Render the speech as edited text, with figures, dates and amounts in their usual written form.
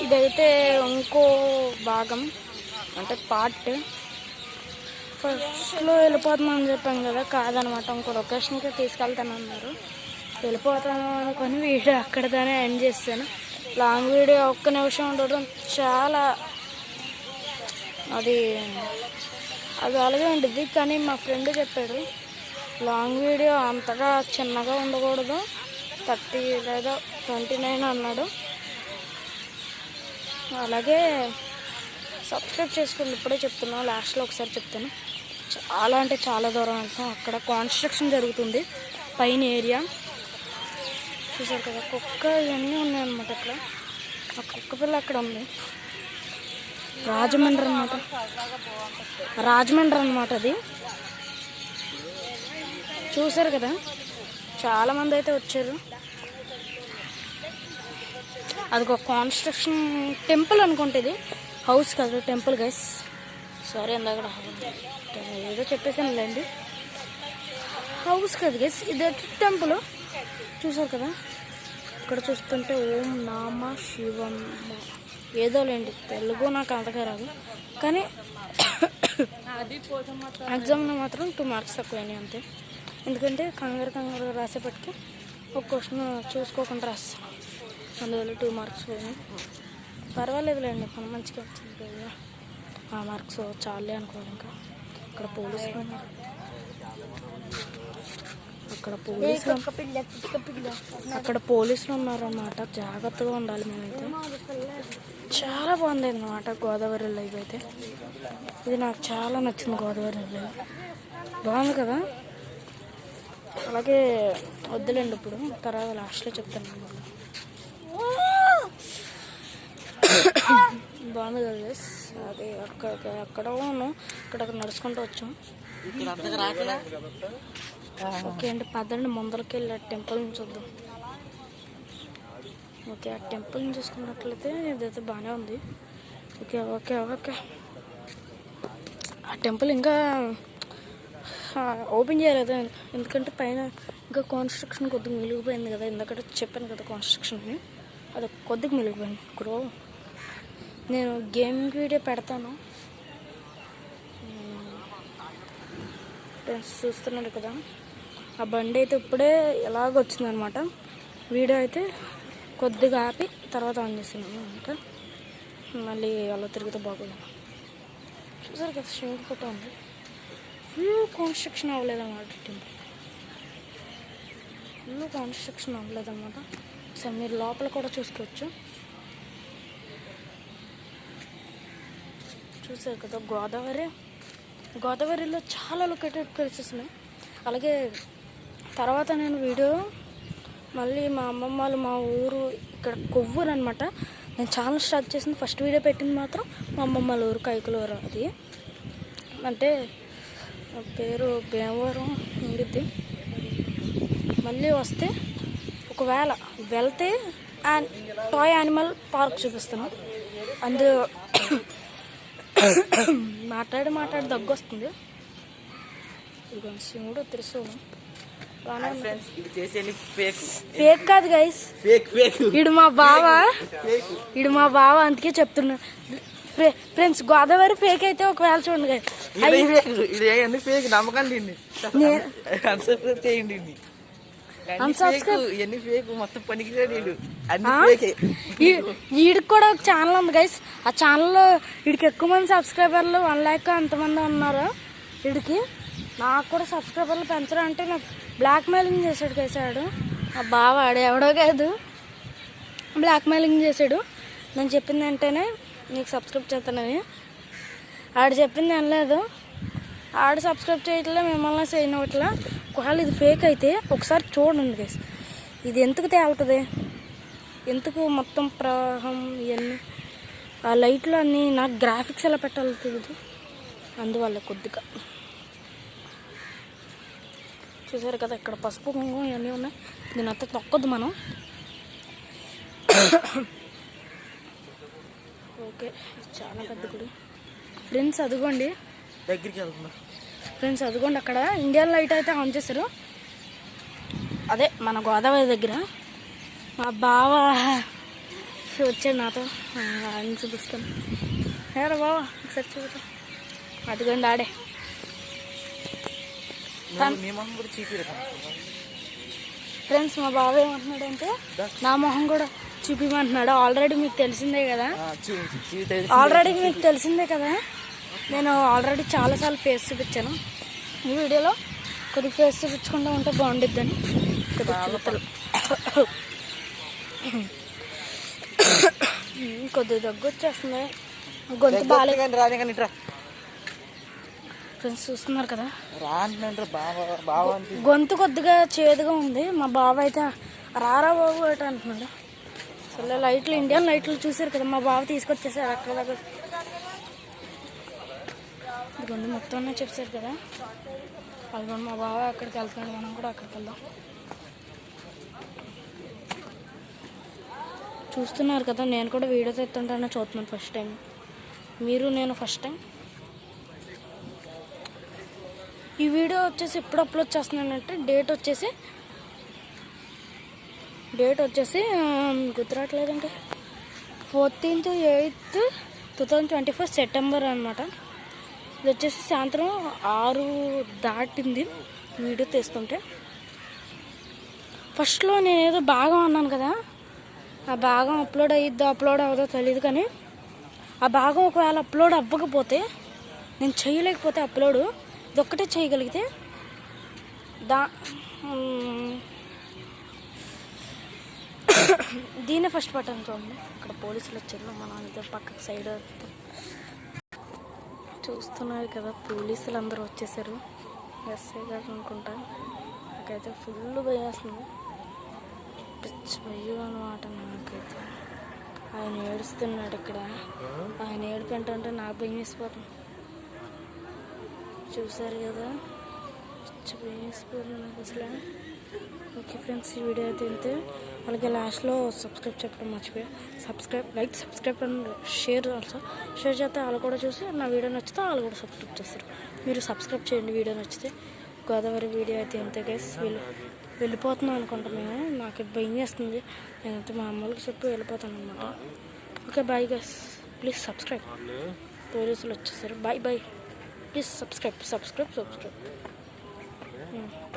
ఇదైతే ఇంకో భాగం అంటే పార్ట్. ఫస్ట్లో వెళ్ళిపోతామని చెప్పాం కదా, కాదనమాట. ఇంకో లొకేషన్కి తీసుకెళ్తానన్నారు. వెళ్ళిపోతాను అనుకొని వీడియో అక్కడితోనే ఎండ్ చేస్తాను. లాంగ్ వీడియో ఒక్క నిమిషం ఉండడం చాలా అది అలాగే ఉంటుంది. కానీ మా ఫ్రెండ్ చెప్పాడు లాంగ్ వీడియో అంతగా చిన్నగా ఉండకూడదు, 30 లేదా 29 అన్నాడు. అలాగే సబ్స్క్రైబ్ చేసుకోండి, ఇప్పుడే చెప్తున్నాను, లాస్ట్లో ఒకసారి చెప్తాను. చాలా అంటే చాలా దూరం వెళ్తాం. అక్కడ కన్స్ట్రక్షన్ జరుగుతుంది పైన ఏరియా చూసారు కదా. కుక్క ఇవన్నీ ఉన్నాయన్నమాట. ఇక్కడ ఆ కుక్క పిల్ల అక్కడ ఉంది. రాజమండ్రి అనమాట అది. చూసారు కదా, చాలామంది అయితే వచ్చారు. అది ఒక కన్స్ట్రక్షన్ టెంపుల్ అనుకుంటుంది, హౌస్ కదా, టెంపుల్ గైస్. సారీ ఇందాక ఏదో చెప్పేసాను లేండి. హౌస్ కదా గైస్, ఇది టెంపుల్. చూసారు కదా, ఇక్కడ చూస్తుంటే ఓం నామ శివం ఏదో లేండి, తెలుగు నాకు అంతగా రాదు. కానీ ఎగ్జామ్లో మాత్రం 2 మార్క్స్ తక్కువైనాయి అంతే. ఎందుకంటే కంగారు రాసేపటికి ఒక క్వశ్చన్ చూసుకోకుండా రాస్తాను, అందువల్ల 2 మార్క్స్ పోయినాయి. పర్వాలేదులేండి, మనం మంచిగా వచ్చింది కదా, ఆ మార్క్స్ చాలే అనుకోవాలి. ఇంకా ఇక్కడ పోలీసులు ఉన్నారు, అక్కడ పోలీసులు ఉన్నారన్నమాట. జాగ్రత్తగా ఉండాలి మేమైతే. చాలా బాగుంది అన్నమాట గోదావరి లైవ్ అయితే. ఇది నాకు చాలా నచ్చింది, గోదావరి లైవ్ బాగుంది కదా. అలాగే వద్దులేండి, ఇప్పుడు తర్వాత లాస్ట్లో చెప్తాను. బాగుంది కదా. అది అక్కడను ఇక్కడ నడుచుకుంటూ వచ్చాం. ఓకే అండి, పదండి ముందరికి వెళ్ళి ఆ టెంపుల్ని చూద్దాం. ఓకే, ఆ టెంపుల్ని చూసుకున్నట్లయితే ఇదైతే బాగానే ఉంది. ఓకే ఓకే ఓకే ఆ టెంపుల్ ఇంకా ఓపెన్ చేయలేదు, ఎందుకంటే పైన ఇంకా కన్స్ట్రక్షన్ కొద్దిగా మిలిగిపోయింది కదా. ఎందుకంటే చెప్పాను కదా కన్స్ట్రక్షన్ని, అది కొద్దిగా మిలిగిపోయింది. ఇప్పుడు నేను గేమ్ వీడియో పెడతాను ఫ్రెండ్స్, చూస్తున్నాడు కదా. ఆ బండి అయితే ఇప్పుడే ఎలాగ వచ్చిందనమాట. వీడియో అయితే కొద్దిగా ఆపి తర్వాత ఆన్ చేస్తున్నాను అనమాట. మళ్ళీ అలా తిరిగితే బాగోదు. చూసారు కదా, స్విమ్మింగ్ ఫోటో ఉంది. ఫుల్ కన్స్ట్రక్షన్ అవ్వలేదన్నమాట, టెంపుల్ ఫుల్ కన్స్ట్రక్షన్ అవ్వలేదన్నమాట. సరే మీరు లోపల కూడా చూసుకోవచ్చు. చూసారు కదా, గోదావరిలో చాలా లొకేటెడ్ ప్లేసెస్ ఉన్నాయి. అలాగే తర్వాత నేను వీడియో మళ్ళీ మా అమ్మమ్మ వాళ్ళు మా ఊరు ఇక్కడ కొవ్వూరు అనమాట. నేను ఛానల్ స్టార్ట్ చేసింది, ఫస్ట్ వీడియో పెట్టింది మాత్రం మా అమ్మమ్మ వాళ్ళ ఊరు కైకులూరు. అది అంటే పేరు భీమవరం ఉండిద్ది. మళ్ళీ వస్తే ఒకవేళ వెళ్తే టాయ్ యానిమల్ పార్క్ చూపిస్తాను. మాట్లాడి దగ్గు వస్తుంది. శివుడు త్రిశూలం ఫేక్ కాదు గైస్, ఇడు మా బావ అందుకే చెప్తున్నా ఫ్రెండ్స్. గోదావరి ఫేక్ అయితే ఒకవేళ చూడండి గైస్, వీడికి కూడా ఒక ఛానల్ ఉంది గైస్. ఆ ఛానల్లో వీడికి ఎక్కువ మంది సబ్స్క్రైబర్లు 1 lakh అంతమంది ఉన్నారు. వీడికి నాకు కూడా సబ్స్క్రైబర్లు పెంచడం అంటే నాకు బ్లాక్మెయిలింగ్ చేశాడు గైసాడు. ఆ బావాడు ఎవడో కాదు, బ్లాక్మెయిలింగ్ చేశాడు. నేను చెప్పింది వెంటనే నీకు సబ్స్క్రైబ్ చేస్తానని. ఆడు చెప్పింది అనలేదు, ఆడు సబ్స్క్రైబ్ చేయట్లే, మిమ్మల్ని చేయనట్లా. ఒకవేళ ఇది ఫేక్ అయితే ఒకసారి చూడండి గైస్. ఇది ఎందుకు తేలుతుంది, ఎందుకు మొత్తం ప్రవాహం ఇవన్నీ ఆ లైట్లు అన్నీ నాకు గ్రాఫిక్స్ ఎలా పెట్టాలో తెలియదు, అందువల్ల కొద్దిగా. చూసారు కదా, ఇక్కడ పసుపు కుంకుమ ఇవన్నీ ఉన్నాయి. దీని అంతా తొక్కద్దు మనం. ఓకే, చాలా పెద్ద గుడి ఫ్రెండ్స్. అదిగోండి దగ్గరికి వెళ్తున్నా ఫ్రెండ్స్, అదిగోండి అక్కడ ఇండియన్ లైట్ అయితే ఆన్ చేశారు. అదే మన గోదావరి దగ్గర. మా బావ వచ్చాడు నాతో అని చూపిస్తాను. ఏరా బావా ఒకసారి చూపుతా. అదిగోండి ఆడే. ఫ్రెండ్స్ మా బావ ఏమంటున్నాడు అంటే నా మొహం కూడా చూపిమంటున్నాడు. ఆల్రెడీ మీకు తెలిసిందే కదా, నేను ఆల్రెడీ చాలాసార్లు ఫేస్ చూపించాను. ఈ వీడియోలో కొద్దిగా ఫేస్ చూపించకుండా ఉంటే బాగుండిద్దని కొద్దిగా చూపుతారు. కొద్దిగా దగ్గు వచ్చేస్తుంది, గొంతు బాగాలేదు. ఫ్రెండ్స్ చూస్తున్నారు కదా, గొంతు కొద్దిగా చేదుగా ఉంది. మా బావ అయితే రారా బాబు అట అంటున్నాడు. అసలు లైట్లు, ఇండియన్ లైట్లు చూసారు కదా, మా బావ తీసుకొచ్చేసారు అక్కడ దగ్గర. ఇదిగోండి మొత్తం చెప్పారు కదా, అదిగోండి మా బావ అక్కడికి వెళ్తున్నాడు, మనం కూడా అక్కడికి వెళ్దాం. చూస్తున్నారు కదా, నేను కూడా వీడియో తెస్తుంటానో చూస్తున్నాను ఫస్ట్ టైం. మీరు నేను ఫస్ట్ టైం. ఈ వీడియో వచ్చేసి ఎప్పుడు అప్లోడ్ చేస్తున్నానంటే డేట్ వచ్చేసి గుర్తురావట్లేదండి. 14/8/2024 సెప్టెంబర్ అనమాట. ఇది వచ్చేసి సాయంత్రం 6 దాటింది వీడియో తీస్తుంటే. ఫస్ట్లో నేను ఏదో భాగం అన్నాను కదా, ఆ భాగం అప్లోడ్ అవ్వదో తెలియదు. కానీ ఆ భాగం ఒకవేళ అప్లోడ్ అవ్వకపోతే, నేను చేయలేకపోతే అప్లోడ్, ఇదొక్కటే చేయగలిగితే దీన్నే ఫస్ట్ పట్టాను. చూడండి అక్కడ పోలీసులు వచ్చారు, మన ఇద్దరు పక్కకు సైడ్ చూస్తున్నారు కదా, పోలీసులు అందరూ వచ్చేసారు. ఎస్ఐ గారు అనుకుంటా. నాకైతే ఫుల్ భయం వేస్తుంది, పిచ్చి భయం అనమాట నాకైతే. ఆయన ఏడుస్తున్నాడు ఇక్కడ, ఆయన ఏడుపు ఏంటంటే నాకు భయం వేసిపోతుంది. చూసారు కదా, పిచ్చి భయం వేసిపోతుంది నాకు అసలు. ఓకే ఫ్రెండ్స్, ఈ వీడియో అయితే ఇంతే. అలాగే లాస్ట్లో సబ్స్క్రైబ్ చెప్పడం మర్చిపోయా. Like subscribe and share also. Share చేస్తే వాళ్ళు కూడా చూసి నా వీడియో నచ్చితే వాళ్ళు కూడా సబ్స్క్రైబ్ చేస్తారు. మీరు సబ్స్క్రైబ్ చేయండి వీడియో నచ్చితే. గోదావరి వీడియో అయితే ఇంతే గైస్. వెళ్ళిపోతున్నాం అనుకుంటా మేము, నాకు భయం చేస్తుంది. నేనైతే మా అమ్మలకి చెప్పి వెళ్ళిపోతాను అనమాట. Okay bye guys, please subscribe. పోలీసులు వచ్చేసారు. Bye please subscribe.